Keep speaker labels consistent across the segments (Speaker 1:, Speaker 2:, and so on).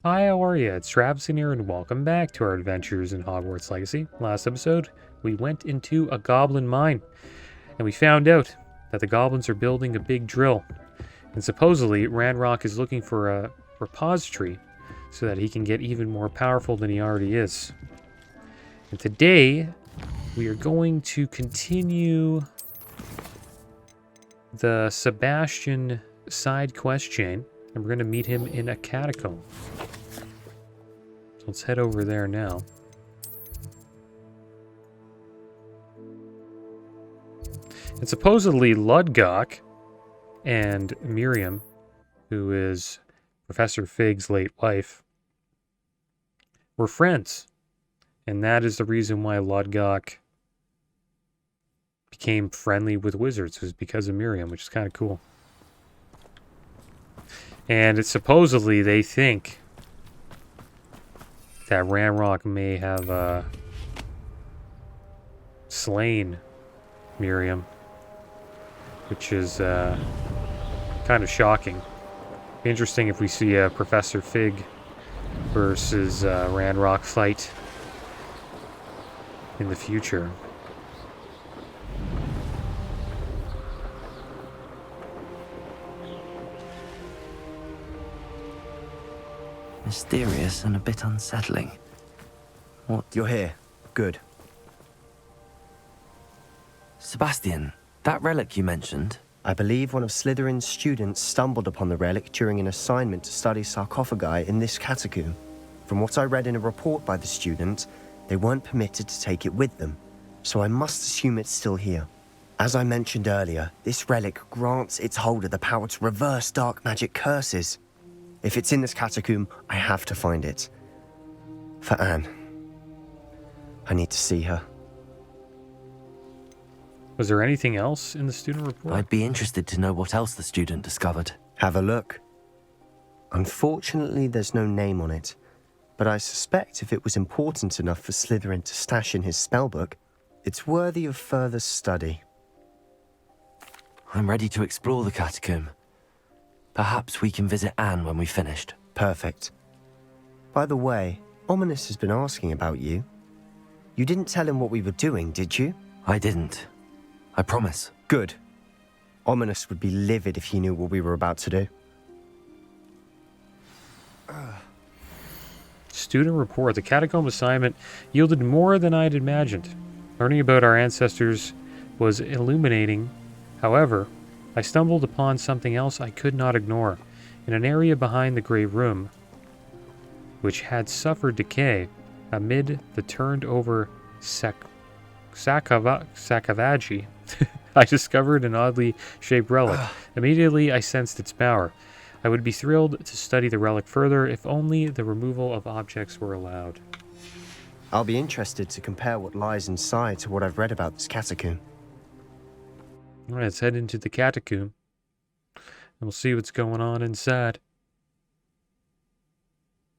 Speaker 1: Hi, how are you? It's Travis here, and welcome back to our adventures in Hogwarts Legacy. Last episode, we went into a goblin mine, and we found out that the goblins are building a big drill. And supposedly, Ranrock is looking for a repository so that he can get even more powerful than he already is. And today, we are going to continue the Sebastian side quest chain, and we're going to meet him in a catacomb. So let's head over there now. And supposedly Ludgok and Miriam, who is Professor Fig's late wife, were friends. And that is the reason why Ludgok became friendly with wizards, was because of Miriam, which is kind of cool. And it's supposedly they think that Ranrock may have slain Miriam, which is kind of shocking. Be interesting if we see a Professor Fig versus Ranrock fight in the future.
Speaker 2: Mysterious and a bit unsettling. What?
Speaker 3: You're here. Good.
Speaker 2: Sebastian, that relic you mentioned?
Speaker 3: I believe one of Slytherin's students stumbled upon the relic during an assignment to study sarcophagi in this catacomb. From what I read in a report by the student, they weren't permitted to take it with them, so I must assume it's still here. As I mentioned earlier, this relic grants its holder the power to reverse dark magic curses. If it's in this catacomb, I have to find it. For Anne. I need to see her.
Speaker 1: Was there anything else in the student report?
Speaker 2: I'd be interested to know what else the student discovered.
Speaker 3: Have a look. Unfortunately, there's no name on it, but I suspect if it was important enough for Slytherin to stash in his spellbook, it's worthy of further study.
Speaker 2: I'm ready to explore the catacomb. Perhaps we can visit Anne when we've finished.
Speaker 3: Perfect. By the way, Ominous has been asking about you. You didn't tell him what we were doing, did you?
Speaker 2: I didn't. I promise.
Speaker 3: Good. Ominous would be livid if he knew what we were about to do.
Speaker 1: Student report. The catacomb assignment yielded more than I'd imagined. Learning about our ancestors was illuminating. However, I stumbled upon something else I could not ignore. In an area behind the Great Room, which had suffered decay, amid the turned-over sarcophagi, I discovered an oddly shaped relic. Immediately, I sensed its power. I would be thrilled to study the relic further if only the removal of objects were allowed.
Speaker 3: I'll be interested to compare what lies inside to what I've read about this catacomb.
Speaker 1: All right, let's head into the catacomb, and we'll see what's going on inside.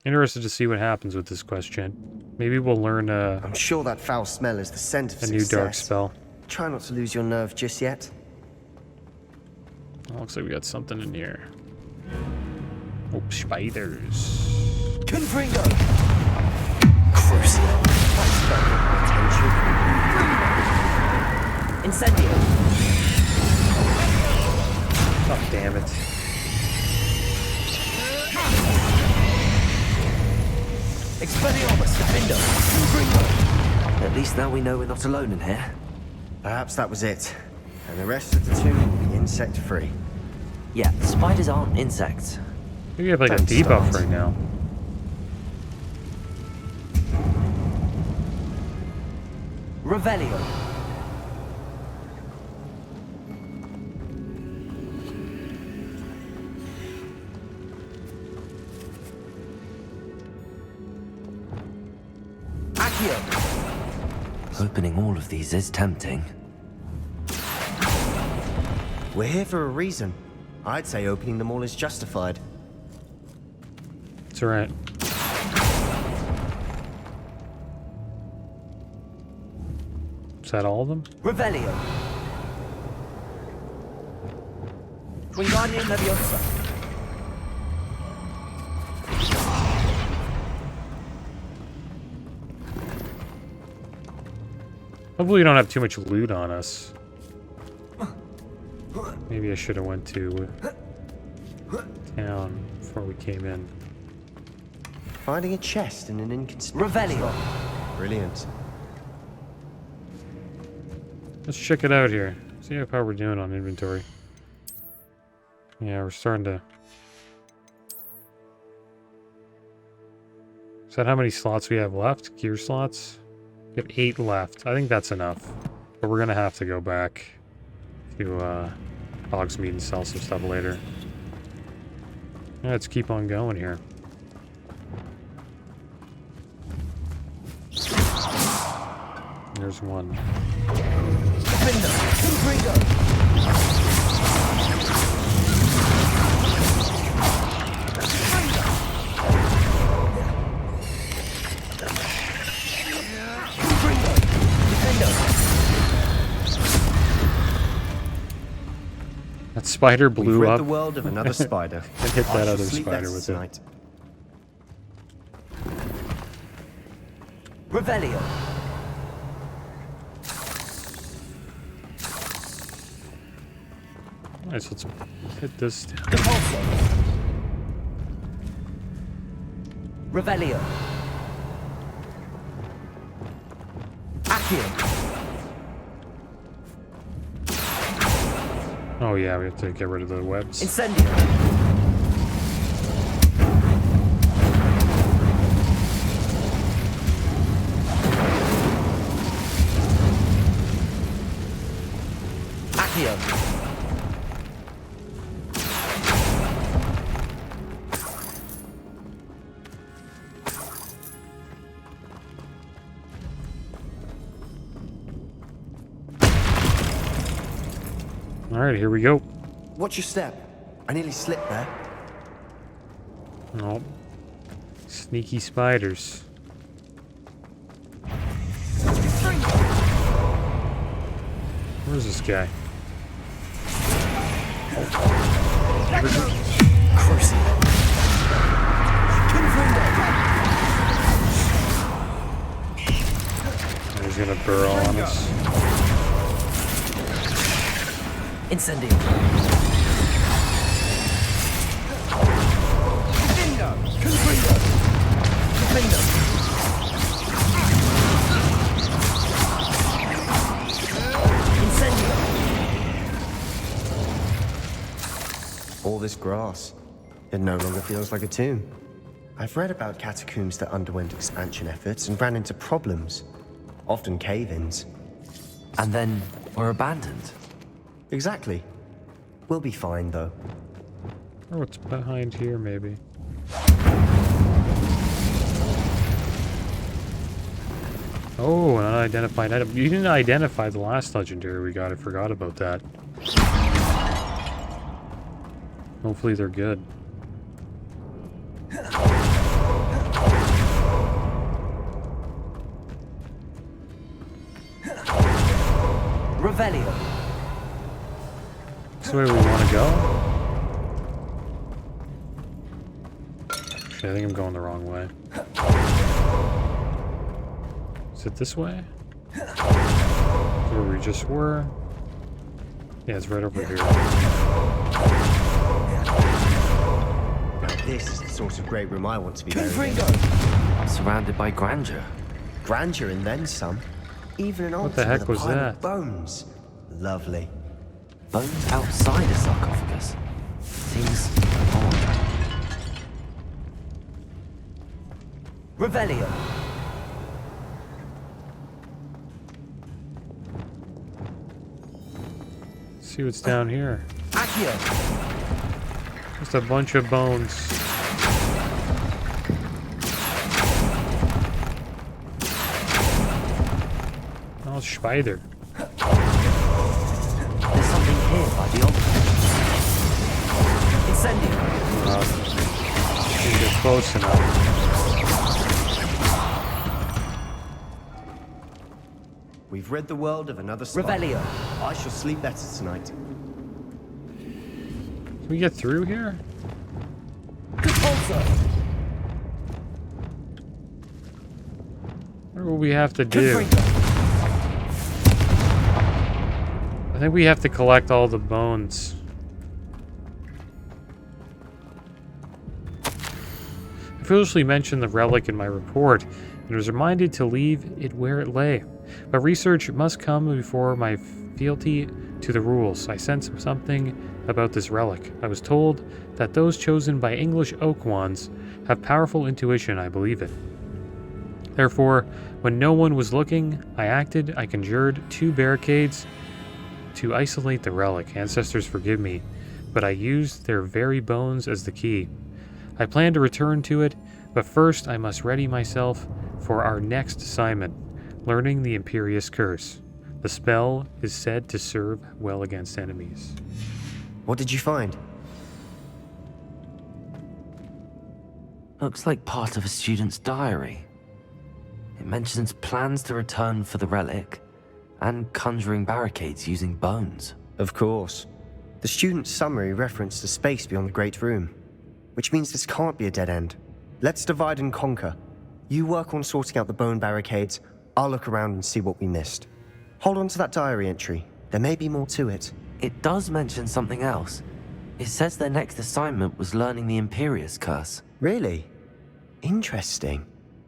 Speaker 1: Interested to see what happens with this quest chain. Maybe we'll learn
Speaker 3: I'm sure that foul smell is the scent of
Speaker 1: a
Speaker 3: success.
Speaker 1: new dark spell.
Speaker 3: Try not to lose your nerve just yet.
Speaker 1: Oh, looks like we got something in here. Oh, spiders.
Speaker 2: Confringo! Crucial. Incendio!
Speaker 1: Oh, damn it.
Speaker 2: Expelliarmus, Gryffindor! Confringo! At least now we know we're not alone in here.
Speaker 3: Perhaps that was it. And the rest of the tomb will be insect-free.
Speaker 2: Yeah, spiders aren't insects.
Speaker 1: Maybe we have like a
Speaker 3: Don't
Speaker 1: debuff
Speaker 3: start.
Speaker 1: right now.
Speaker 2: Revelio. Accio. Opening all of these is tempting.
Speaker 3: We're here for a reason. I'd say opening them all is justified.
Speaker 1: It's alright. Is that all of them?
Speaker 2: Revelio. Wingardium Leviosa.
Speaker 1: Hopefully we don't have too much loot on us. Maybe I should have went to town before we came in.
Speaker 3: Finding a chest in an inconspicuous
Speaker 2: Revelio.
Speaker 3: spot. Brilliant.
Speaker 1: Let's check it out here. See how we're doing on inventory. Yeah, we're starting to... Is that how many slots we have left? Gear slots? We have 8 left. I think that's enough. But we're gonna have to go back to Hogsmeade and sell some stuff later. Yeah, let's keep on going here. There's one. That spider
Speaker 3: We've
Speaker 1: blew
Speaker 3: rid
Speaker 1: up
Speaker 3: the world of another spider.
Speaker 1: and hit
Speaker 3: I
Speaker 1: that
Speaker 3: shall
Speaker 1: other
Speaker 3: sleep
Speaker 1: spider
Speaker 3: better
Speaker 1: with
Speaker 3: tonight.
Speaker 2: Revelio.
Speaker 1: it. Alright, so let's hit this down.
Speaker 2: Repulso. Revelio. Accio.
Speaker 1: Oh yeah, we have to get rid of the webs.
Speaker 2: Incendio. Accio.
Speaker 1: Alright, here we go.
Speaker 3: Watch your step. I nearly slipped there.
Speaker 1: Oh. Sneaky spiders. Where's this guy? He's gonna burrow on us.
Speaker 2: Incendio.
Speaker 3: All this grass. It no longer feels like a tomb. I've read about catacombs that underwent expansion efforts and ran into problems. Often cave-ins.
Speaker 2: And then were abandoned.
Speaker 3: Exactly. We'll be fine, though.
Speaker 1: Or what's behind here, maybe. Oh, an unidentified item. You didn't identify the last legendary we got. I forgot about that. Hopefully they're good.
Speaker 2: Revelio.
Speaker 1: This way we want to go? Actually, I think I'm going the wrong way. Is it this way? Where we just were? Yeah, it's right over here.
Speaker 3: This is the sort of great room I want to be buried in.
Speaker 2: Surrounded by grandeur.
Speaker 3: Grandeur and then some. Even an
Speaker 1: What the
Speaker 3: altar
Speaker 1: heck
Speaker 3: with a
Speaker 1: was
Speaker 3: pile
Speaker 1: that?
Speaker 3: of bones. Lovely.
Speaker 2: Bones outside a sarcophagus. Seems odd. Revelio.
Speaker 1: Let's see what's down here.
Speaker 2: Accio.
Speaker 1: Just a bunch of bones. Oh, spider.
Speaker 2: There's something here by the altar. Incendio.
Speaker 1: Didn't get close enough.
Speaker 3: We've rid the world of another spider.
Speaker 2: Revelio.
Speaker 3: I shall sleep better tonight.
Speaker 1: Can we get through here?
Speaker 2: Repulso.
Speaker 1: What do we have to do?
Speaker 2: Gryffindor.
Speaker 1: I think we have to collect all the bones. I foolishly mentioned the relic in my report, and was reminded to leave it where it lay. But research must come before my fealty to the rules. I sensed something about this relic. I was told that those chosen by English oak wands have powerful intuition. I believe it. Therefore, when no one was looking, I acted. I conjured 2 barricades to isolate the relic. Ancestors forgive me, but I used their very bones as the key. I plan to return to it, but first I must ready myself for our next assignment, learning the Imperious Curse. The spell is said to serve well against enemies.
Speaker 3: What did you find?
Speaker 2: Looks like part of a student's diary. It mentions plans to return for the relic and conjuring barricades using bones.
Speaker 3: Of course. The student's summary referenced a space beyond the Great Room, which means this can't be a dead end. Let's divide and conquer. You work on sorting out the bone barricades, I'll look around and see what we missed. Hold on to that diary entry. There may be more to it.
Speaker 2: It does mention something else. It says their next assignment was learning the Imperious Curse.
Speaker 3: Really? Interesting.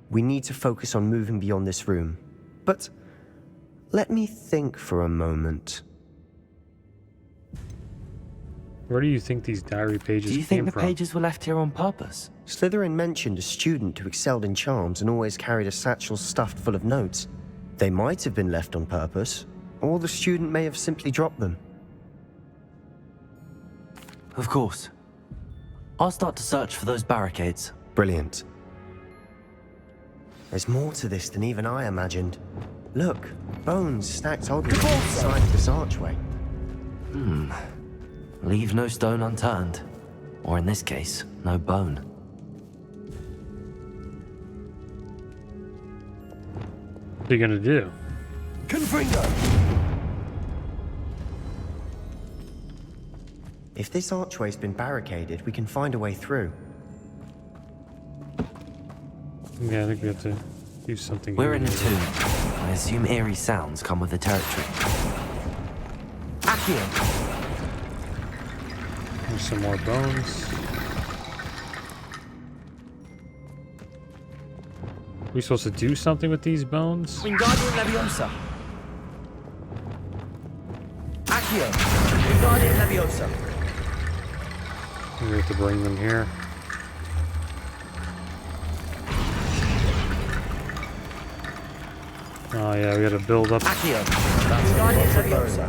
Speaker 3: We need to focus on moving beyond this room. But let me think for a moment.
Speaker 1: Where do you think these diary pages
Speaker 2: Do you think
Speaker 1: came
Speaker 2: the
Speaker 1: from?
Speaker 2: pages were left here on purpose?
Speaker 3: Slytherin mentioned a student who excelled in charms and always carried a satchel stuffed full of notes. They might have been left on purpose, or the student may have simply dropped them.
Speaker 2: Of course. I'll start to search for those barricades.
Speaker 3: Brilliant. There's more to this than even I imagined. Look, bones stacked oddly on the side of this archway.
Speaker 2: Leave no stone unturned. Or in this case, no bone.
Speaker 1: What are you gonna do?
Speaker 3: If this archway's been barricaded, we can find a way through.
Speaker 1: Yeah, I think we have to do something.
Speaker 2: We're
Speaker 1: here.
Speaker 2: in a tomb. I assume eerie sounds come with the territory. Accio!
Speaker 1: There's some more bones. Are we supposed to do something with these bones?
Speaker 4: Wingardium Leviosa. Accio. Wingardium Leviosa.
Speaker 1: We have to bring them here. Oh yeah, we gotta build up.
Speaker 2: Accio!
Speaker 4: Wingardium Leviosa.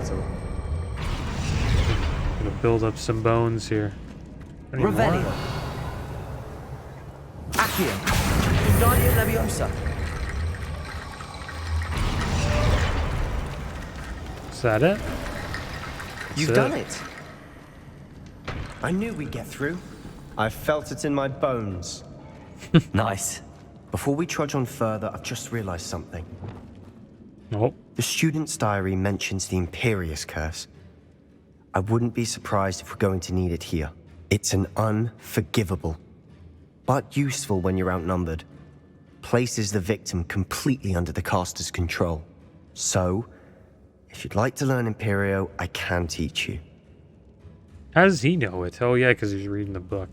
Speaker 1: Gotta build up some bones here. Any more?
Speaker 2: Revelio!
Speaker 4: Accio. Wingardium Leviosa.
Speaker 1: Is that it?
Speaker 3: You've done it. I knew we'd get through. I felt it in my bones.
Speaker 2: Nice.
Speaker 3: Before we trudge on further, I've just realized something.
Speaker 1: Nope.
Speaker 3: The student's diary mentions the Imperious Curse. I wouldn't be surprised if we're going to need it here. It's an unforgivable, but useful when you're outnumbered. Places the victim completely under the caster's control. So, if you'd like to learn Imperio, I can teach you.
Speaker 1: How does he know it? Oh yeah, because he's reading the book.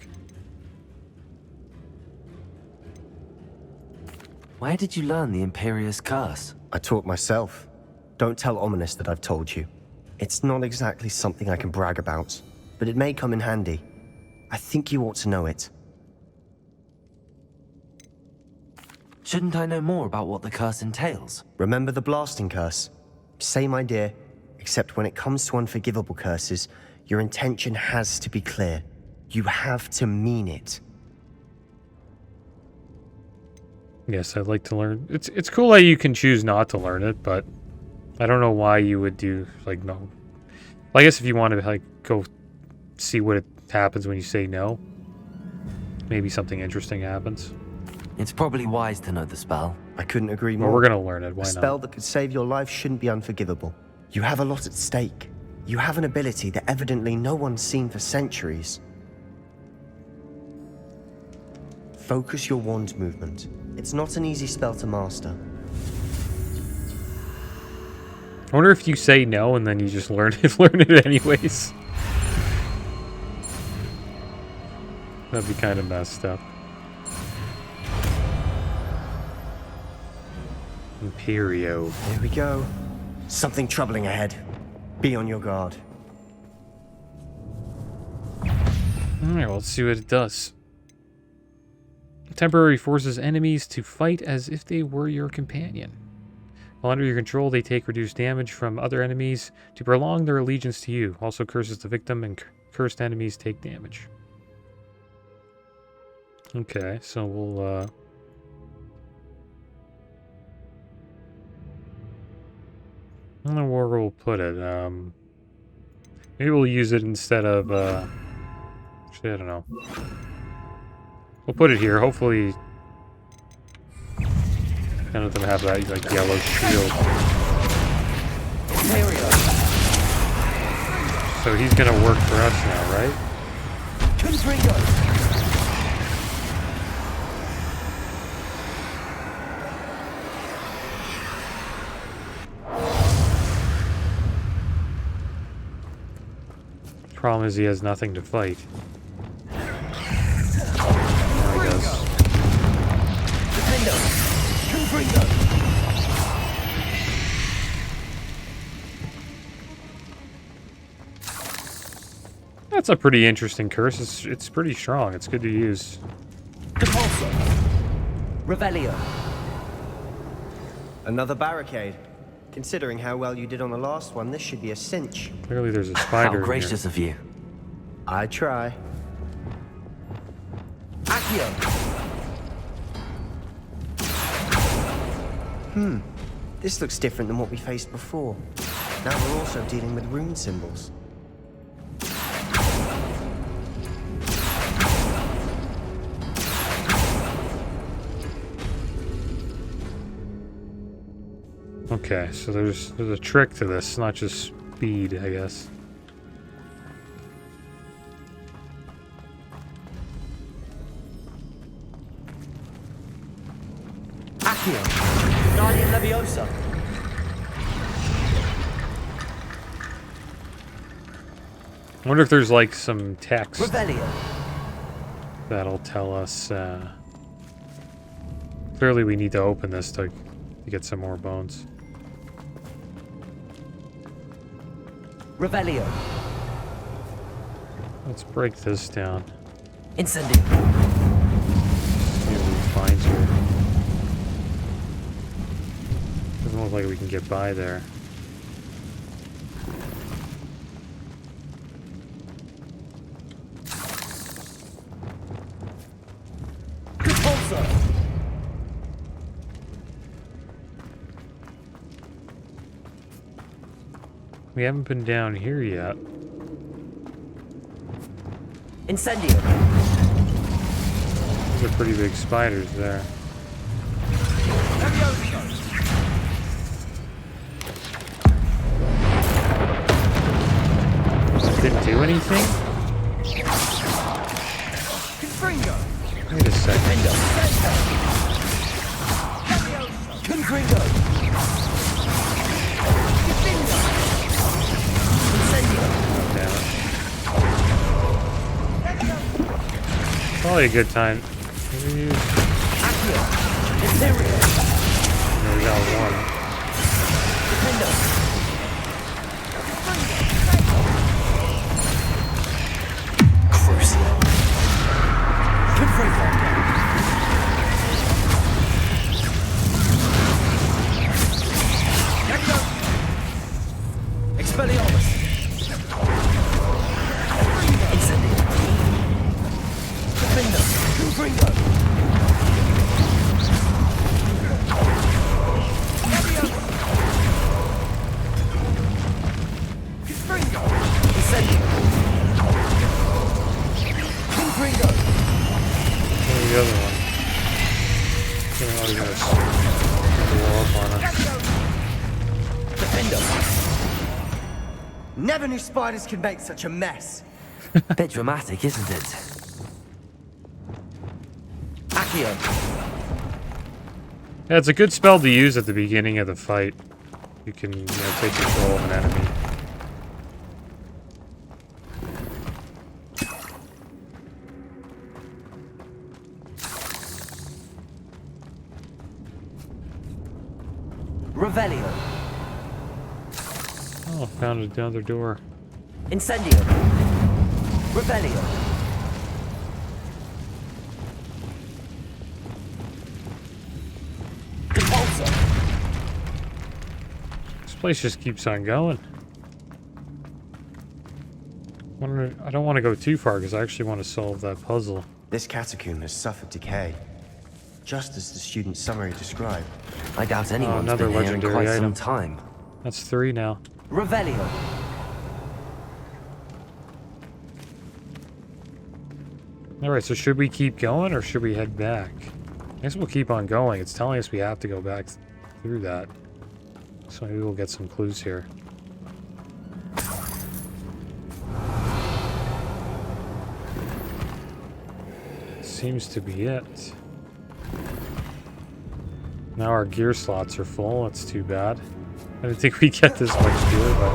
Speaker 2: Where did you learn the Imperious Curse?
Speaker 3: I taught myself. Don't tell Ominous that I've told you. It's not exactly something I can brag about, but it may come in handy. I think you ought to know it.
Speaker 2: Shouldn't I know more about what the curse entails?
Speaker 3: Remember the blasting curse? Same idea, except when it comes to unforgivable curses, your intention has to be clear. You have to mean it.
Speaker 1: Yes, I'd like to learn. It's cool that you can choose not to learn it, but I don't know why you would do like no. Well, I guess if you want to like go see what happens when you say no, maybe something interesting happens.
Speaker 2: It's probably wise to know the spell.
Speaker 3: I couldn't agree
Speaker 1: Well,
Speaker 3: more.
Speaker 1: we're gonna learn it. Why
Speaker 3: A
Speaker 1: not?
Speaker 3: spell that could save your life shouldn't be unforgivable. You have a lot at stake. You have an ability that evidently no one's seen for centuries. Focus your wand movement. It's not an easy spell to master.
Speaker 1: I wonder if you say no and then you just learn it anyways. That'd be kind of messed up. Imperio.
Speaker 3: Here we go. Something troubling ahead. Be on your guard.
Speaker 1: Alright, well, let's see what it does. Temporary forces enemies to fight as if they were your companion. While under your control, they take reduced damage from other enemies to prolong their allegiance to you. Also curses the victim, and cursed enemies take damage. Okay, so we'll, I don't know where we'll put it. Maybe we'll use it instead of, actually, I don't know. We'll put it here. Hopefully, none of them have that, like, yellow shield. So he's gonna work for us now, right? Problem is he has nothing to fight. Now he does. That's a pretty interesting curse. It's pretty strong. It's good to use.
Speaker 4: Revelio.
Speaker 3: Another barricade. Considering how well you did on the last one, this should be a cinch.
Speaker 1: Clearly there's a spider
Speaker 2: How
Speaker 1: in
Speaker 2: gracious
Speaker 1: here.
Speaker 2: of you.
Speaker 3: I try.
Speaker 4: Accio.
Speaker 3: This looks different than what we faced before. Now we're also dealing with rune symbols.
Speaker 1: Okay, so there's a trick to this, not just speed, I guess.
Speaker 4: Accio. Guardian Leviosa.
Speaker 1: I wonder if there's like some text
Speaker 4: Revelio.
Speaker 1: that'll tell us. Clearly, we need to open this to get some more bones.
Speaker 4: Revelio.
Speaker 1: Let's break this down.
Speaker 4: Incendio.
Speaker 1: See what we find here. Doesn't look like we can get by there.
Speaker 4: Repulsor.
Speaker 1: We haven't been down here yet.
Speaker 4: Incendio.
Speaker 1: Those are pretty big spiders there. Didn't do anything?
Speaker 4: Confringo.
Speaker 1: Wait a second.
Speaker 4: Confringo. Incendio.
Speaker 1: Damn it. Probably a good time. Maybe use...
Speaker 4: Accio. Ethereal.
Speaker 1: No, we got one.
Speaker 4: Defendo.
Speaker 2: Crucial.
Speaker 4: Confringo. Expelliarmus. Incendio. Defendo. Confringo. Incendio. Confringo.
Speaker 1: Where's the other one? Oh, he's gonna blow up on us.
Speaker 4: Defendo.
Speaker 3: Never knew spiders could make such a mess.
Speaker 2: Bit dramatic, isn't it?
Speaker 4: Accio.
Speaker 1: Yeah, it's a good spell to use at the beginning of the fight. you can, take control of an enemy.
Speaker 4: Revelio.
Speaker 1: Oh, found another door.
Speaker 4: Incendio. Revelio. Compulsor.
Speaker 1: This place just keeps on going. I don't want to go too far because I actually want to solve that puzzle.
Speaker 3: This catacomb has suffered decay, just as the student's summary described.
Speaker 2: I doubt anyone's
Speaker 1: another
Speaker 2: been here in
Speaker 1: legendary
Speaker 2: quite
Speaker 1: item.
Speaker 2: some time.
Speaker 1: That's 3 now.
Speaker 4: Revelio.
Speaker 1: Alright, so should we keep going or should we head back? I guess we'll keep on going. It's telling us we have to go back through that. So maybe we'll get some clues here. Seems to be it. Now our gear slots are full. That's too bad. I didn't think we'd get this much gear, but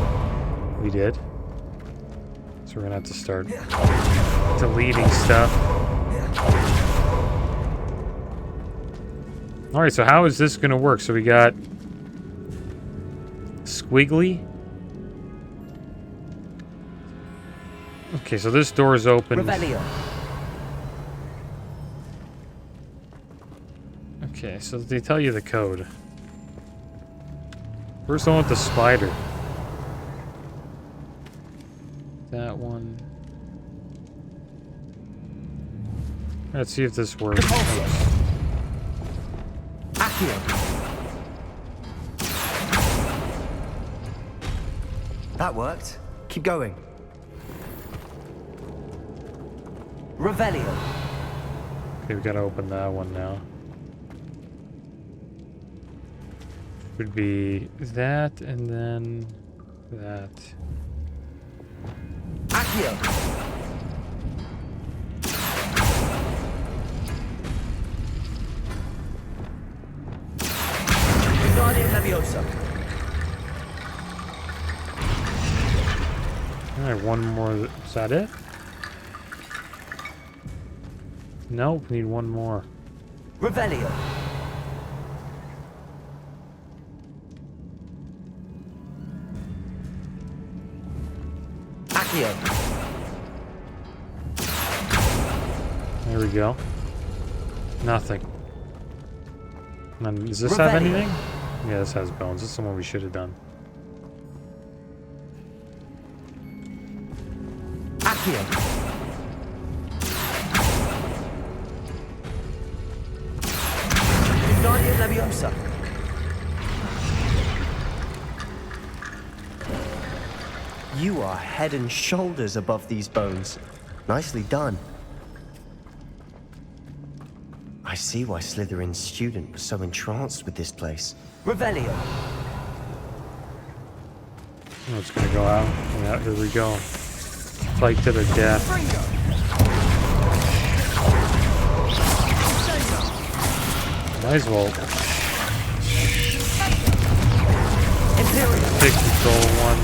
Speaker 1: we did. So we're gonna have to start deleting stuff. Alright, so how is this gonna work? So we got squiggly. Okay, so this door is open.
Speaker 4: Revelio.
Speaker 1: Okay, so they tell you the code. First one with the spider. That one. Let's see if this works.
Speaker 4: Accio.
Speaker 3: That worked. Keep going.
Speaker 4: Revelio.
Speaker 1: Okay, we gotta open that one now. Would be that and then that.
Speaker 4: Accio. Guardian Leviosa.
Speaker 1: Alright, one more. Is that it? Nope, need one more.
Speaker 4: Revelio. Accio.
Speaker 1: There we go. Nothing. And does this have
Speaker 4: Revelio.
Speaker 1: anything? Yeah, this has bones. This is the one we should have done.
Speaker 4: Accio. Guardian Leviosa.
Speaker 3: You are head and shoulders above these bones. Nicely done. I see why Slytherin's student was so entranced with this place.
Speaker 4: Revelio.
Speaker 1: Oh, it's gonna go out. Yeah, here we go. Fight to the death. Might as well
Speaker 4: Imperial.
Speaker 1: take control of one.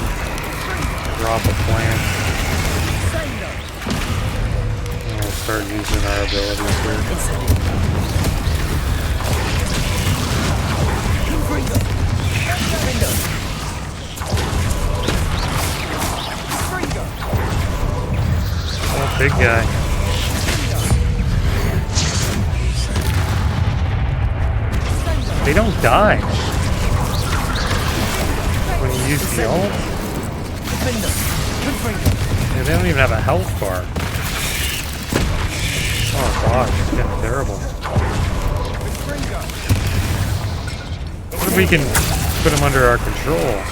Speaker 1: Drop a plant. And we'll start using our abilities here. Oh, big guy. They don't die when you use the ult. Yeah, they don't even have a health bar. Oh gosh, it's getting terrible. What if we can put him under our control?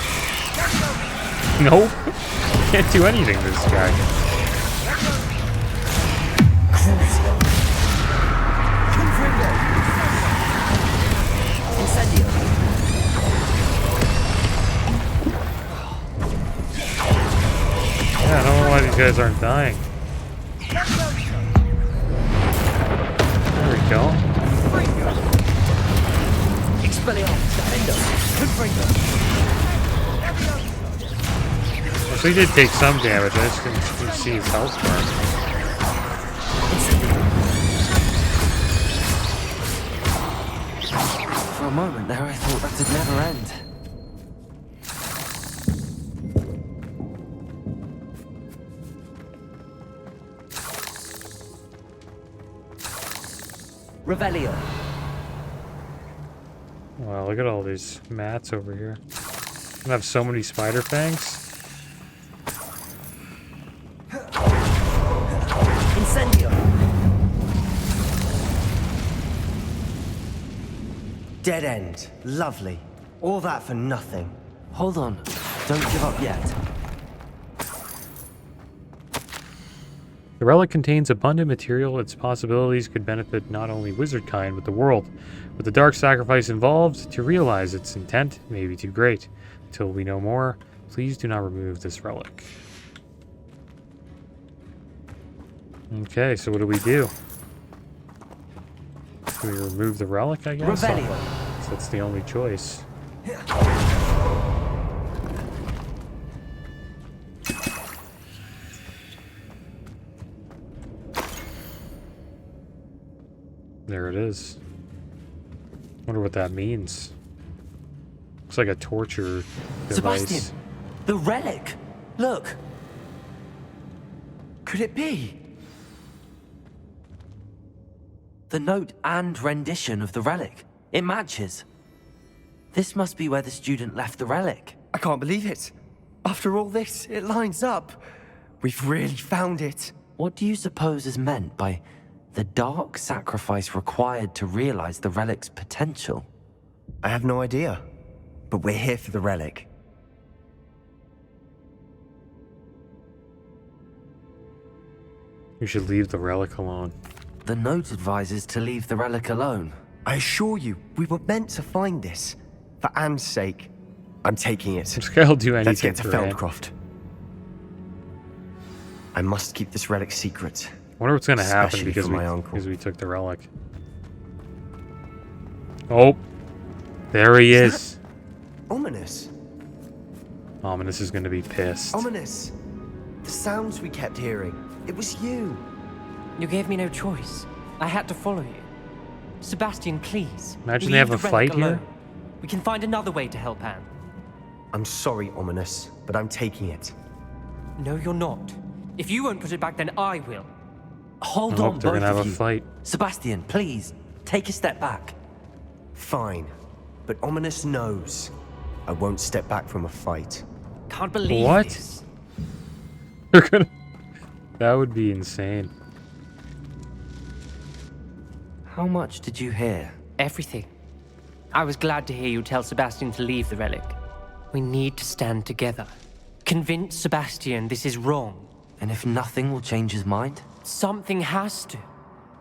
Speaker 1: Nope. Can't do anything to this guy. Yeah, I don't know why these guys aren't dying. There we go.
Speaker 4: Expelliarmus. Defender. Confringo.
Speaker 1: So he did take some damage. I just didn't see his health bar.
Speaker 2: For a moment there, I thought that'd never end.
Speaker 4: Revelio.
Speaker 1: Wow, look at all these mats over here. I have so many spider fangs.
Speaker 4: Incendio.
Speaker 3: Dead end. Lovely. All that for nothing.
Speaker 2: Hold on. Don't give up yet.
Speaker 1: The relic contains abundant material. Its possibilities could benefit not only wizardkind, but the world. With the dark sacrifice involved, to realize its intent may be too great. Until we know more, please do not remove this relic. Okay, so what do we do? Do we remove the relic, I guess?
Speaker 4: Revelio.
Speaker 1: So that's the only choice. There it is. Wonder what that means. Looks like a torture device.
Speaker 4: Sebastian, the relic. Look. Could it be?
Speaker 2: The note and rendition of the relic. It matches. This must be where the student left the relic.
Speaker 3: I can't believe it. After all this, it lines up. We've really found it.
Speaker 2: What do you suppose is meant by the dark sacrifice required to realize the relic's potential?
Speaker 3: I have no idea. But we're here for the relic.
Speaker 1: You should leave the relic alone.
Speaker 2: The note advises to leave the relic alone.
Speaker 3: I assure you, we were meant to find this. For Anne's sake. I'm taking it.
Speaker 1: This guy'll do anything.
Speaker 3: Let's get to
Speaker 1: for Anne.
Speaker 3: Feldcroft. I must keep this relic secret.
Speaker 1: I wonder what's going to happen
Speaker 3: Especially
Speaker 1: because
Speaker 3: for my uncle.
Speaker 1: we took the relic. Oh, there he is.
Speaker 3: Ominous.
Speaker 1: Ominous is going to be pissed.
Speaker 3: Ominous. The sounds we kept hearing. It was you.
Speaker 5: You gave me no choice. I had to follow you. Sebastian, please.
Speaker 1: Imagine
Speaker 5: leave
Speaker 1: they have
Speaker 5: the
Speaker 1: a
Speaker 5: relic
Speaker 1: fight here.
Speaker 5: alone. We can find another way to help Anne.
Speaker 3: I'm sorry, Ominous, but I'm taking it.
Speaker 5: No, you're not. If you won't put it back, then I will.
Speaker 2: Hold
Speaker 1: Oh,
Speaker 2: on,
Speaker 1: they're
Speaker 2: both
Speaker 1: going to have
Speaker 2: of
Speaker 1: a
Speaker 2: you.
Speaker 1: fight.
Speaker 2: Sebastian, please, take a step back.
Speaker 3: Fine. But Ominous knows. I won't step back from a fight.
Speaker 5: Can't believe
Speaker 1: What?
Speaker 5: this.
Speaker 1: They're gonna... That would be insane.
Speaker 2: How much did you hear?
Speaker 5: Everything. I was glad to hear you tell Sebastian to leave the relic. We need to stand together. Convince Sebastian this is wrong.
Speaker 2: And if nothing will change his mind?
Speaker 5: Something has to.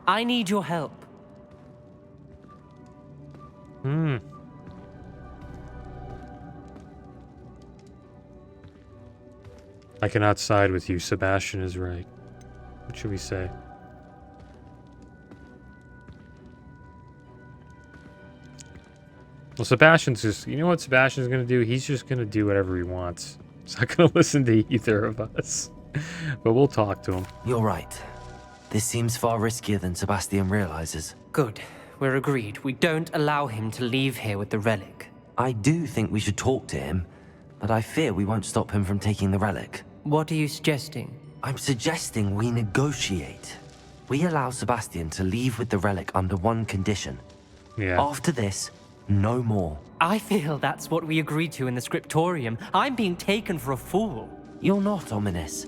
Speaker 5: I need your help.
Speaker 1: I cannot side with you. Sebastian is right. What should we say? Well, Sebastian's just... You know what Sebastian's going to do? He's just going to do whatever he wants. He's not going to listen to either of us. But we'll talk to him.
Speaker 2: You're right. This seems far riskier than Sebastian realizes.
Speaker 5: Good. We're agreed. We don't allow him to leave here with the relic.
Speaker 2: I do think we should talk to him, but I fear we won't stop him from taking the relic.
Speaker 5: What are you suggesting?
Speaker 2: I'm suggesting we negotiate. We allow Sebastian to leave with the relic under one condition.
Speaker 1: Yeah.
Speaker 2: After this, no more.
Speaker 5: I feel that's what we agreed to in the scriptorium. I'm being taken for a fool.
Speaker 2: You're not, Ominous.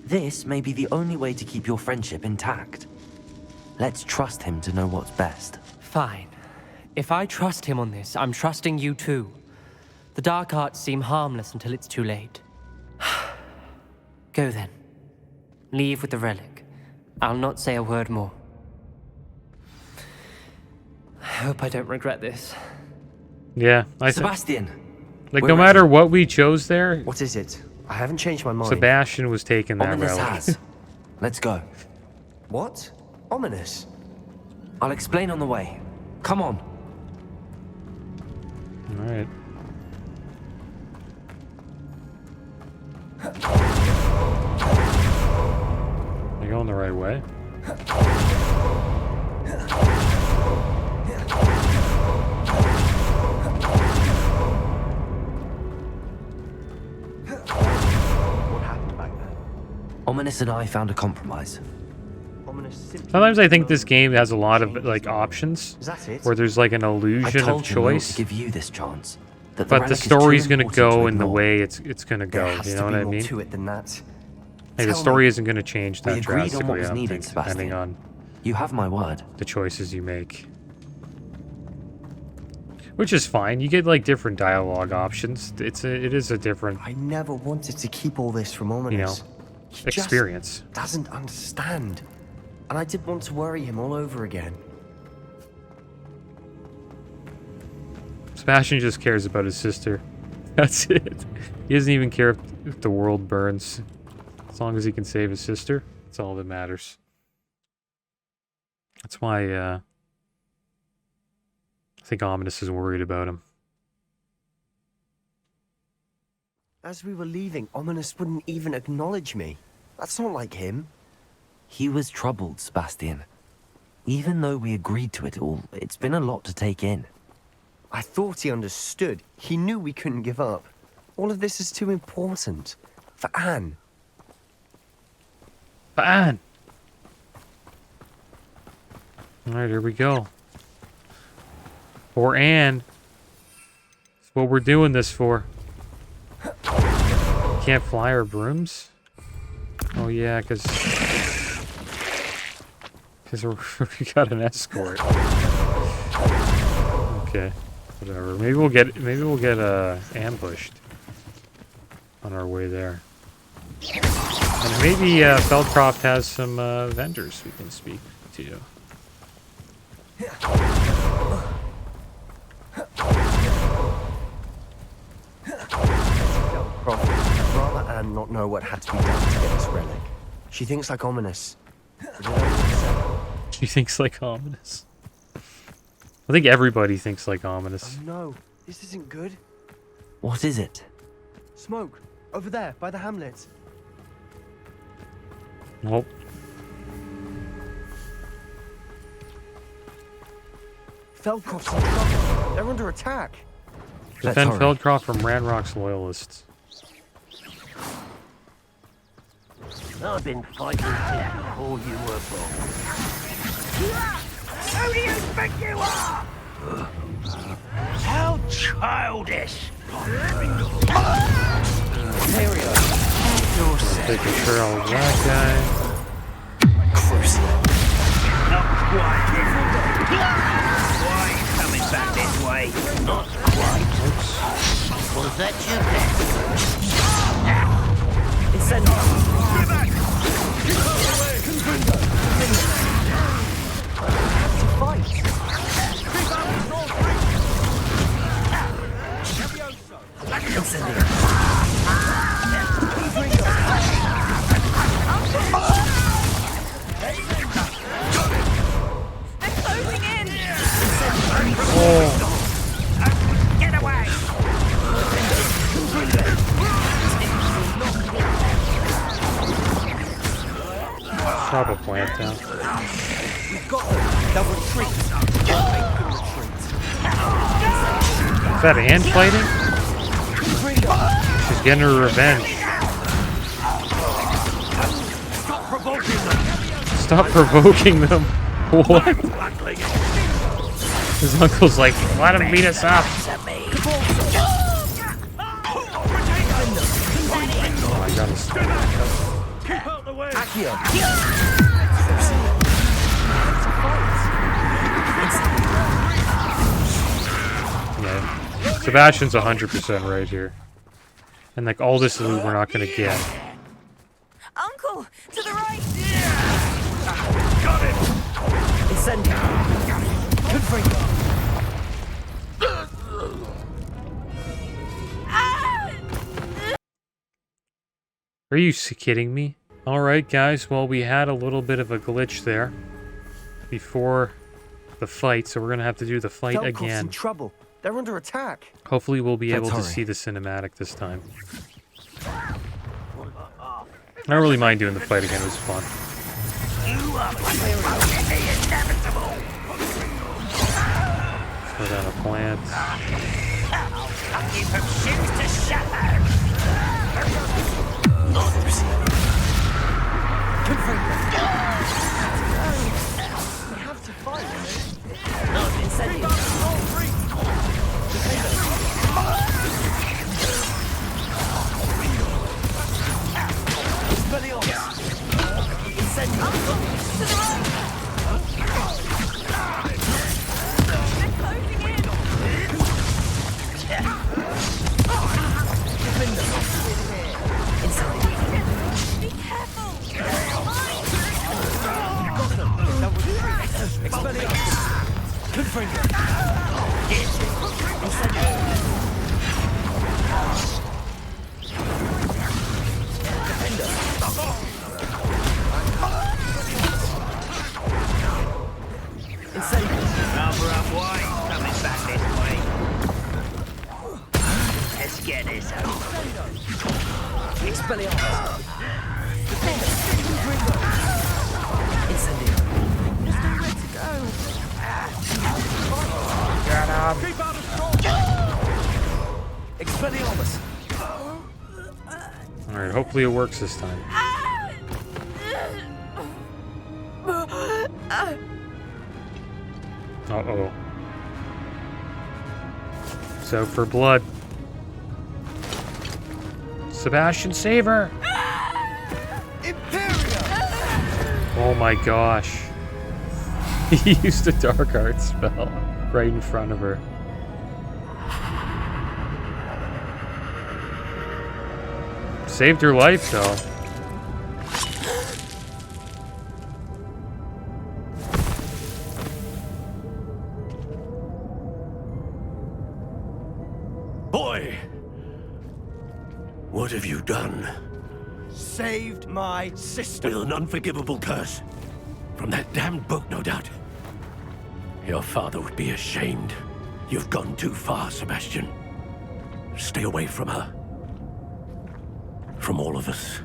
Speaker 2: This may be the only way to keep your friendship intact. Let's trust him to know what's best.
Speaker 5: Fine. If I trust him on this, I'm trusting you too. The dark arts seem harmless until it's too late. Go then. Leave with the relic. I'll not say a word more. I hope I don't regret this.
Speaker 1: Yeah.
Speaker 2: Sebastian!
Speaker 1: Like,
Speaker 2: we're
Speaker 1: no matter
Speaker 2: ready.
Speaker 1: what we chose there,
Speaker 3: What is it? I haven't changed my mind.
Speaker 1: Sebastian was taking that
Speaker 2: Ominous
Speaker 1: relic.
Speaker 2: has. Let's go.
Speaker 3: What? Ominous?
Speaker 2: I'll explain on the way. Come on.
Speaker 1: Alright. You going the right way?
Speaker 3: What happened back there?
Speaker 2: Ominous and I found a compromise.
Speaker 3: Ominous simply
Speaker 1: Sometimes I think this
Speaker 3: won't
Speaker 1: game has a lot of
Speaker 3: change
Speaker 1: like
Speaker 3: his mind.
Speaker 1: options
Speaker 3: Is that it?
Speaker 1: where there's like an
Speaker 2: I
Speaker 1: illusion
Speaker 2: told
Speaker 1: of
Speaker 2: him not
Speaker 1: choice,
Speaker 2: to give you this chance. That
Speaker 1: but the
Speaker 2: relic is too
Speaker 1: story's gonna
Speaker 2: important to
Speaker 1: go in the
Speaker 2: ignore.
Speaker 1: way it's gonna
Speaker 3: There
Speaker 1: go.
Speaker 3: has
Speaker 1: You
Speaker 3: to
Speaker 1: know
Speaker 3: be
Speaker 1: what I
Speaker 3: more
Speaker 1: mean?
Speaker 3: to it than that.
Speaker 1: Hey, the
Speaker 3: Tell
Speaker 1: story
Speaker 3: me.
Speaker 1: isn't gonna change
Speaker 2: We
Speaker 1: that
Speaker 2: agreed on what
Speaker 1: drastically.
Speaker 2: was
Speaker 1: I don't
Speaker 2: needed,
Speaker 1: think, depending
Speaker 2: Sebastian.
Speaker 1: on
Speaker 2: You have my word.
Speaker 1: the choices you make. Which is fine. You get like different dialogue options. It is a different,
Speaker 3: I never wanted to keep all this from Ominous. He just
Speaker 1: experience.
Speaker 3: doesn't understand. And I didn't want to worry him all over again.
Speaker 1: Sebastian just cares about his sister. That's it. He doesn't even care if the world burns. As long as he can save his sister, that's all that matters. That's why I think Ominous is worried about him.
Speaker 3: As we were leaving, Ominous wouldn't even acknowledge me. That's not like him.
Speaker 2: He was troubled, Sebastian. Even though we agreed to it all, it's been a lot to take in.
Speaker 3: I thought he understood. He knew we couldn't give up. All of this is too important. For Anne.
Speaker 1: Fine. Alright, here we go. For Anne. That's what we're doing this for. Can't fly our brooms? Oh yeah, because we got an escort. Okay, whatever. Maybe we'll get ambushed on our way there. And maybe Feldcroft has some vendors we can speak to.
Speaker 3: I'd rather Anne not know what had to be done to get this relic. She thinks like Ominous. But it only upset-
Speaker 1: She thinks like Ominous. I think everybody thinks like Ominous.
Speaker 3: Oh no, this isn't good.
Speaker 2: What is it?
Speaker 3: Smoke, over there, by the hamlet.
Speaker 1: Well,
Speaker 3: Feldcroft's in trouble. They're under attack.
Speaker 1: defend
Speaker 2: hurry.
Speaker 1: Feldcroft from Ranrock's loyalists.
Speaker 4: I've been fighting since before you were born.
Speaker 6: Who do you think you are? How childish!
Speaker 1: Take control of that guy.
Speaker 6: Not quite. Why are you coming back this way? Not quite. Was that your best?
Speaker 4: Incendio.
Speaker 6: Get away!
Speaker 1: Drop a plant down.
Speaker 3: We've got them. They'll retreat. We'll make them retreat.
Speaker 1: Is that Anne fighting? She's getting her revenge. Stop provoking them. What? His uncle's like, let him beat us up. Oh, I gotta stop.
Speaker 3: Accio.
Speaker 1: Yeah. Sebastian's 100% right here. And like all this loot we're not gonna get.
Speaker 7: Uncle, to the right!
Speaker 4: Incendio. Good for you.
Speaker 1: Are you kidding me? Alright guys, well we had a little bit of a glitch there before the fight, so we're gonna have to do the fight
Speaker 3: Feldcroft's in
Speaker 1: again.
Speaker 3: trouble. They're under attack.
Speaker 1: Hopefully we'll be able to
Speaker 2: Let's
Speaker 1: see
Speaker 2: hurry.
Speaker 1: the cinematic this time. I don't really mind doing the fight again. It was fun.
Speaker 6: You are the inevitable.
Speaker 1: Throw down a plant.
Speaker 6: I'll cut you from shins to shatter.
Speaker 7: Be careful!
Speaker 6: Cover up white. Coming back this way. Let's get this over.
Speaker 1: Alright, hopefully it works this time. Uh-oh. So for blood. Sebastian, save her! Oh my gosh. He used a dark art spell right in front of her. Saved her life though.
Speaker 8: Boy! What have you done?
Speaker 3: Saved my sister.
Speaker 8: With an unforgivable curse. From that damned book, no doubt. Your father would be ashamed. You've gone too far, Sebastian. Stay away from her. From all of us.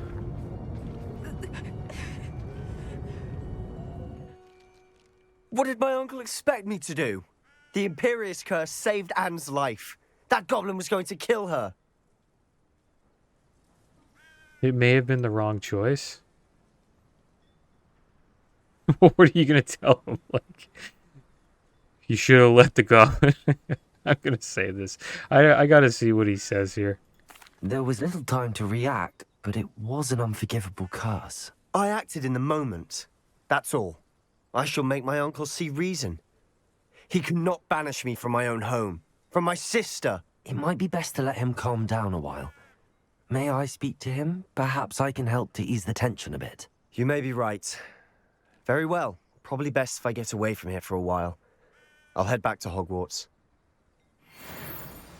Speaker 3: What did my uncle expect me to do? The Imperious curse saved Anne's life. That goblin was going to kill her.
Speaker 1: It may have been the wrong choice. What are you gonna tell him? Like, you should have let the goblin. I'm gonna say this. I gotta see what he says here.
Speaker 2: There was little time to react, but it was an unforgivable curse.
Speaker 3: I acted in the moment. That's all. I shall make my uncle see reason. He cannot banish me from my own home. From my sister.
Speaker 2: It might be best to let him calm down a while. May I speak to him? Perhaps I can help to ease the tension a bit.
Speaker 3: You may be right. Very well. Probably best if I get away from here for a while. I'll head back to Hogwarts.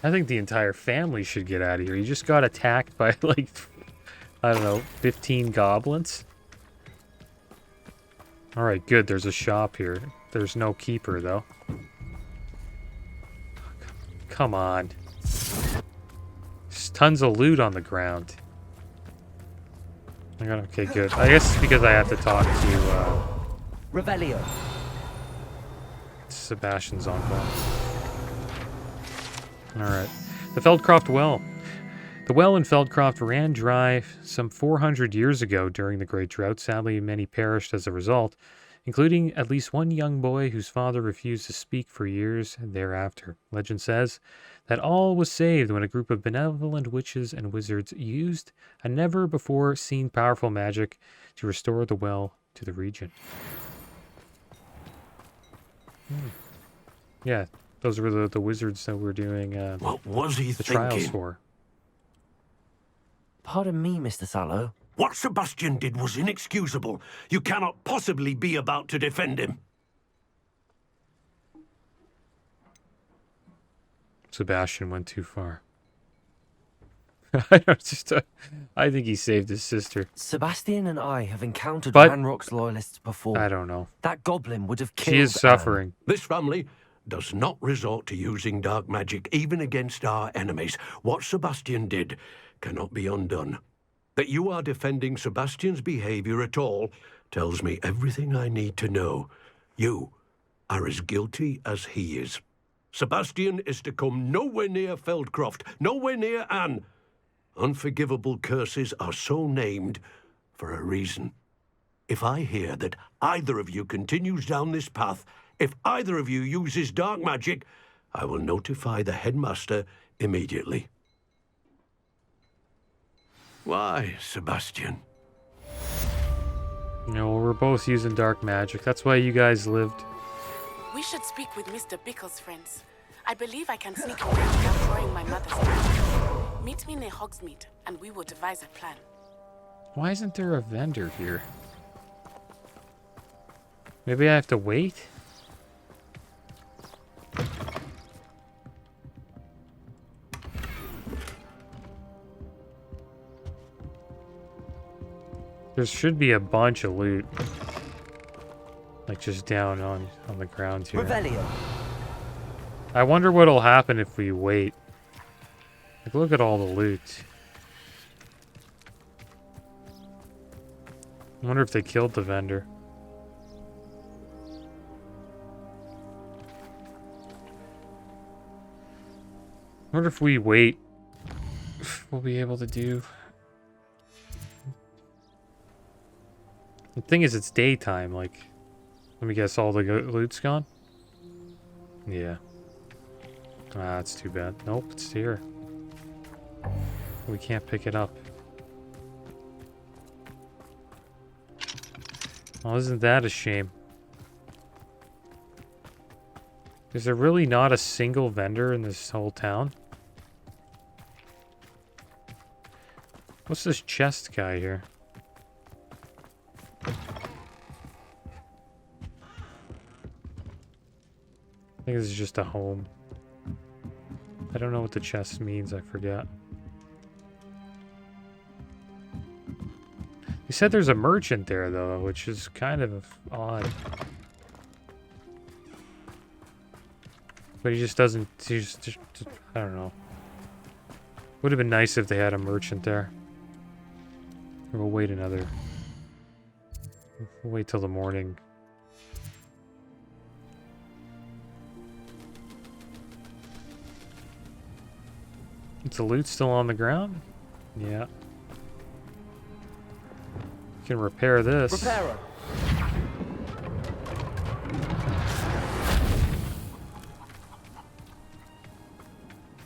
Speaker 1: I think the entire family should get out of here. You just got attacked by, like, I don't know, 15 goblins? Alright, good. There's a shop here. There's no keeper, though. Come on. There's tons of loot on the ground. Okay, good. I guess it's because I have to talk to,
Speaker 5: Revelio.
Speaker 1: Sebastian's uncle. Alright. The Feldcroft Well. The well in Feldcroft ran dry some 400 years ago during the Great Drought. Sadly, many perished as a result, including at least one young boy whose father refused to speak for years thereafter. Legend says that all was saved when a group of benevolent witches and wizards used a never-before-seen powerful magic to restore the well to the region. Yeah, those were the wizards that were doing
Speaker 8: What was he
Speaker 1: the trials
Speaker 8: thinking?
Speaker 1: for.
Speaker 2: Pardon me, Mr. Sallow.
Speaker 8: What Sebastian did was inexcusable. You cannot possibly be about to defend him.
Speaker 1: Sebastian went too far. I think he saved his sister.
Speaker 2: Sebastian and I have encountered
Speaker 1: But-
Speaker 2: Ranrock's loyalists before.
Speaker 1: I don't know.
Speaker 2: That goblin would have killed
Speaker 1: She is
Speaker 2: Anne.
Speaker 1: suffering.
Speaker 8: This family does not resort to using dark magic, even against our enemies. What Sebastian did cannot be undone. that you are defending Sebastian's behavior at all tells me everything I need to know. You are as guilty as he is. Sebastian is to come nowhere near Feldcroft, nowhere near Anne. Unforgivable curses are so named for a reason. If I hear that either of you continues down this path, if either of you uses dark magic, I will notify the headmaster immediately. Why, Sebastian?
Speaker 1: You know, we're both using dark magic. That's why you guys lived.
Speaker 9: We should speak with Mr. Bickle's friends. I believe I can sneak away without throwing my mother's name. Meet me near Hogsmeade, and we will devise a plan.
Speaker 1: Why isn't there a vendor here? Maybe I have to wait? There should be a bunch of loot. Like just down on the ground here.
Speaker 5: Revelio.
Speaker 1: I wonder what'll happen if we wait. Like, look at all the loot. I wonder if they killed the vendor. I wonder if we wait, if we'll be able to do. The thing is, it's daytime. Like, let me guess, all the loot's gone? Yeah. Ah, that's too bad. Nope, it's here. We can't pick it up. Well, isn't that a shame? Is there really not a single vendor in this whole town? What's this chest guy here? I think this is just a home. I don't know what the chest means, I forget. They said there's a merchant there, though, which is kind of odd. But he just doesn't... He's just I don't know. Would have been nice if they had a merchant there. We'll wait another... We'll wait till the morning. Is the loot still on the ground? Yeah. We can repair this.
Speaker 5: Repairer.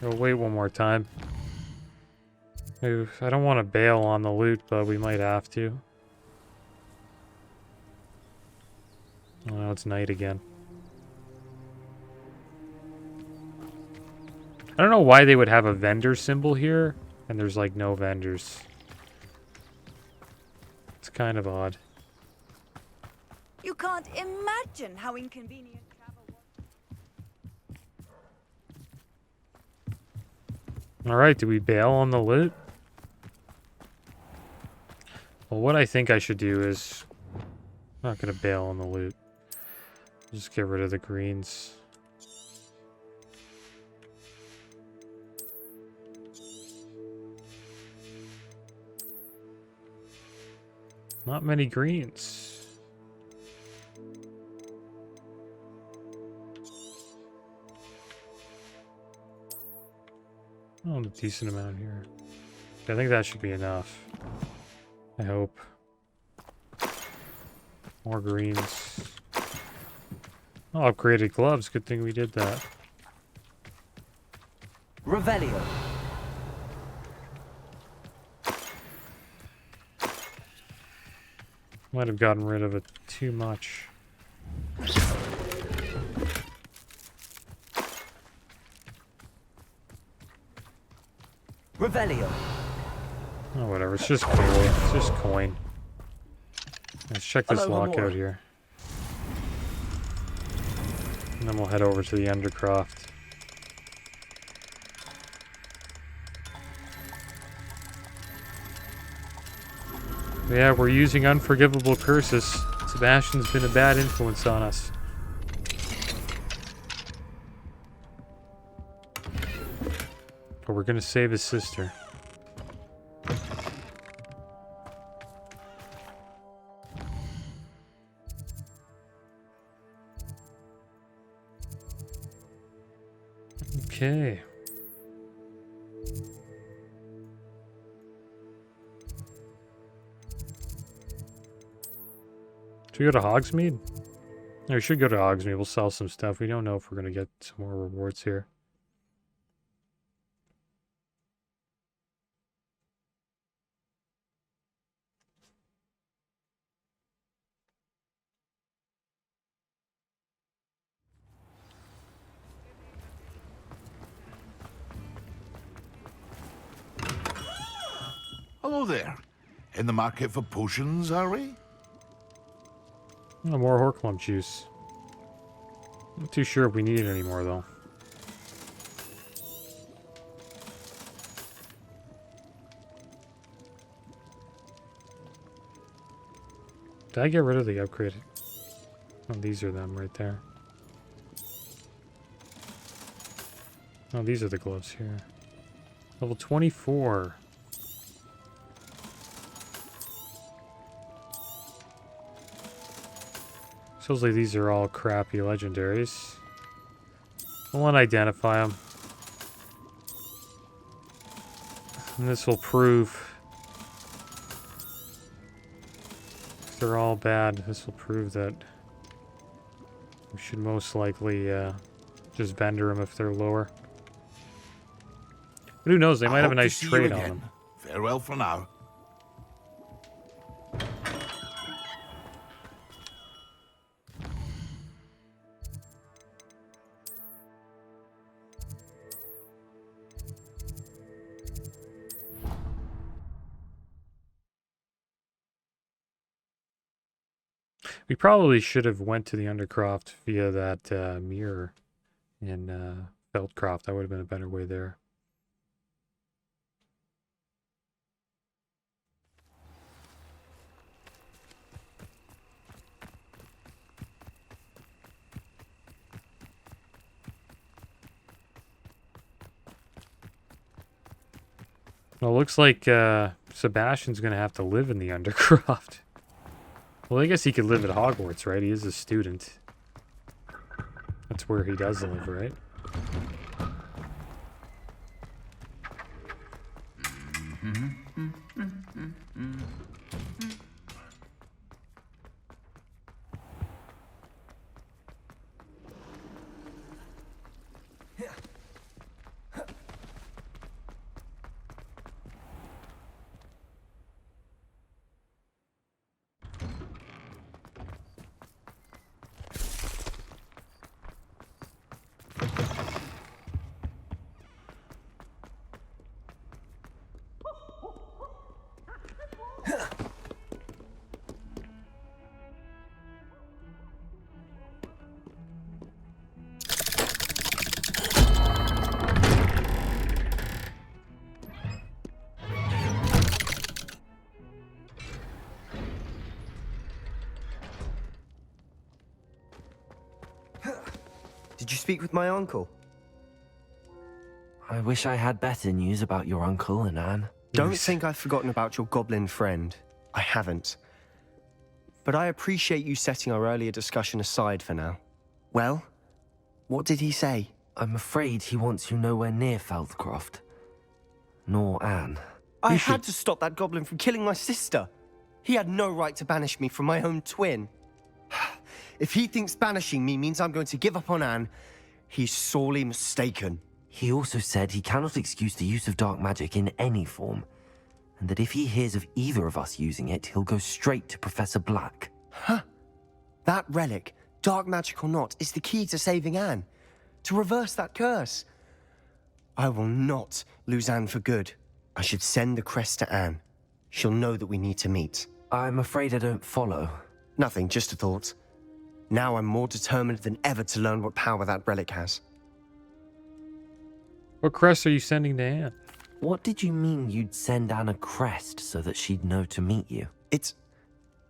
Speaker 1: We'll wait one more time. Oof, I don't want to bail on the loot, but we might have to. Oh, now it's night again. I don't know why they would have a vendor symbol here, and there's like no vendors. It's kind of odd.
Speaker 7: You can't imagine how inconvenient travel was.
Speaker 1: Alright, do we bail on the loot? Well, what I think I should do is... I'm not going to bail on the loot. Just get rid of the greens. Not many greens. Oh, a decent amount here. I think that should be enough. I hope. More greens. Oh, upgraded gloves. Good thing we did that.
Speaker 5: Revelio.
Speaker 1: Might have gotten rid of it too much.
Speaker 5: Revelio.
Speaker 1: Oh, whatever. It's just coin. It's just coin. Let's check this
Speaker 5: Hello,
Speaker 1: lock out here. And then we'll head over to the Undercroft. Yeah, we're using unforgivable curses. Sebastian's been a bad influence on us. But we're gonna save his sister. Okay. Should we go to Hogsmeade? No, we should go to Hogsmeade. We'll sell some stuff. We don't know if we're going to get some more rewards here.
Speaker 10: Hello there. In the market for potions, are we?
Speaker 1: Oh, more Horklump juice. Not too sure if we need it anymore, though. Did I get rid of the upgraded? Oh, these are them right there. Oh, these are the gloves here. Level 24. Feels like these are all crappy legendaries. I won't identify them. And this will prove... if they're all bad, this will prove that we should most likely just vendor them if they're lower. But who knows, they might have a nice trade on them.
Speaker 10: Farewell for now.
Speaker 1: We probably should have went to the Undercroft via that mirror in Feldcroft. That would have been a better way there. Well, it looks like Sebastian's going to have to live in the Undercroft. Well, I guess he could live at Hogwarts, right? He is a student. That's where he does live, right?
Speaker 3: Did you speak with my uncle?
Speaker 2: I wish I had better news about your uncle and Anne.
Speaker 3: Don't think I've forgotten about your goblin friend. I haven't. But I appreciate you setting our earlier discussion aside for now. Well, what did he say?
Speaker 2: I'm afraid he wants you nowhere near Feldcroft. Nor Anne.
Speaker 3: I had to stop that goblin from killing my sister. He had no right to banish me from my own twin. If he thinks banishing me means I'm going to give up on Anne, he's sorely mistaken.
Speaker 2: He also said he cannot excuse the use of dark magic in any form, and that if he hears of either of us using it, he'll go straight to Professor Black.
Speaker 3: Huh? That relic, dark magic or not, is the key to saving Anne. To reverse that curse. I will not lose Anne for good. I should send the crest to Anne. She'll know that we need to meet.
Speaker 2: I'm afraid I don't follow.
Speaker 3: Nothing, just a thought. Now I'm more determined than ever to learn what power that relic has.
Speaker 1: What crest are you sending to Anne?
Speaker 2: What did you mean you'd send Anne a crest so that she'd know to meet you?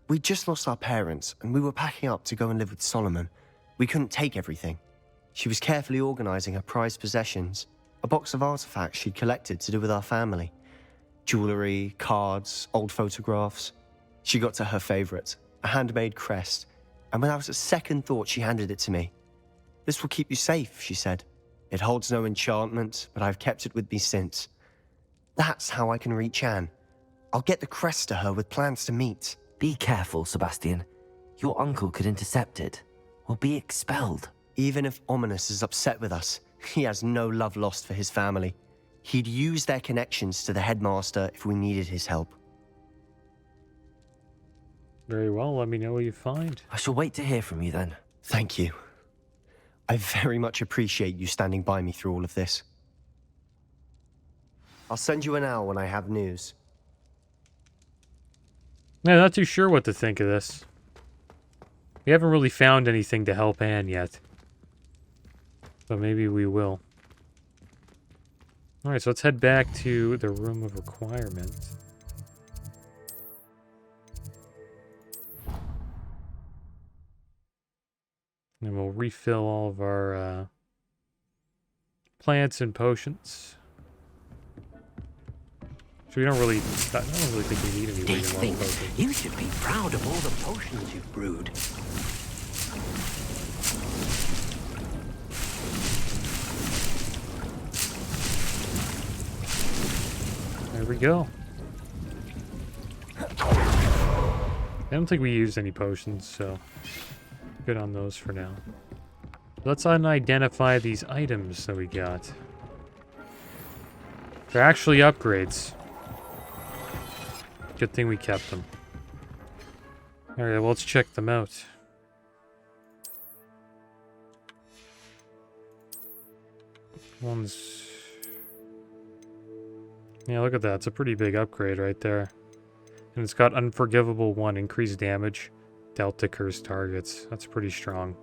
Speaker 3: We just lost our parents, and we were packing up to go and live with Solomon. We couldn't take everything. She was carefully organizing her prized possessions, a box of artifacts she'd collected to do with our family. Jewelry, cards, old photographs. She got to her favorite, a handmade crest, and without a second thought, she handed it to me. This will keep you safe, she said. It holds no enchantment, but I've kept it with me since. That's how I can reach Anne. I'll get the crest to her with plans to meet.
Speaker 2: Be careful, Sebastian. Your uncle could intercept it, or be expelled.
Speaker 3: Even if Ominous is upset with us, he has no love lost for his family. He'd use their connections to the headmaster if we needed his help.
Speaker 1: Very well, let me know what you find.
Speaker 2: I shall wait to hear from you then.
Speaker 3: Thank you. I very much appreciate you standing by me through all of this. I'll send you an owl when I have news.
Speaker 1: Yeah, not too sure what to think of this. We haven't really found anything to help Anne yet. But maybe we will. Alright, so let's head back to the Room of Requirement. And we'll refill all of our plants and potions. So we don't really think we need any
Speaker 4: This
Speaker 1: Regan
Speaker 4: thing,
Speaker 1: potions.
Speaker 4: you should be proud of all the potions you've brewed.
Speaker 1: There we go. I don't think we used any potions, so good on those for now. Let's unidentify these items that we got. They're actually upgrades. Good thing we kept them. Alright, well, let's check them out. One's... Yeah, look at that. It's a pretty big upgrade right there. And it's got Unforgivable 1, increased damage, dealt to cursed targets. That's pretty strong.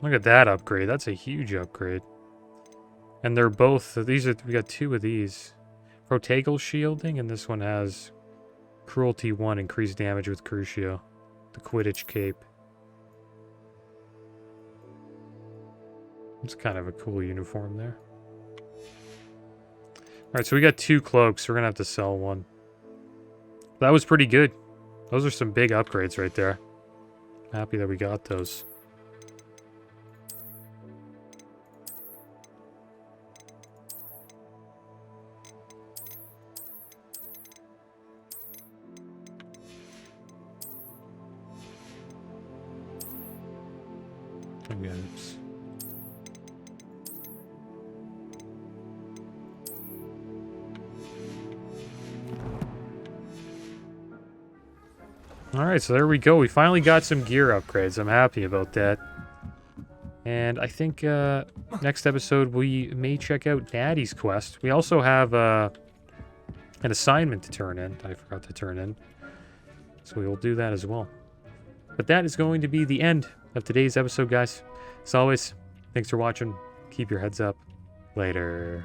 Speaker 1: Look at that upgrade. That's a huge upgrade. And they're both... we got 2 of these. Protegal shielding, and this one has Cruelty 1, increased damage with Crucio. The Quidditch cape. It's kind of a cool uniform there. Alright, so we got 2 cloaks. We're going to have to sell one. That was pretty good. Those are some big upgrades right there. Happy that we got those. Oops. Alright, so there we go. We finally got some gear upgrades. I'm happy about that. And I think next episode we may check out Daddy's quest. We also have an assignment to turn in. I forgot to turn in. So we will do that as well. But that is going to be the end of today's episode, guys. As always, thanks for watching. Keep your heads up. Later.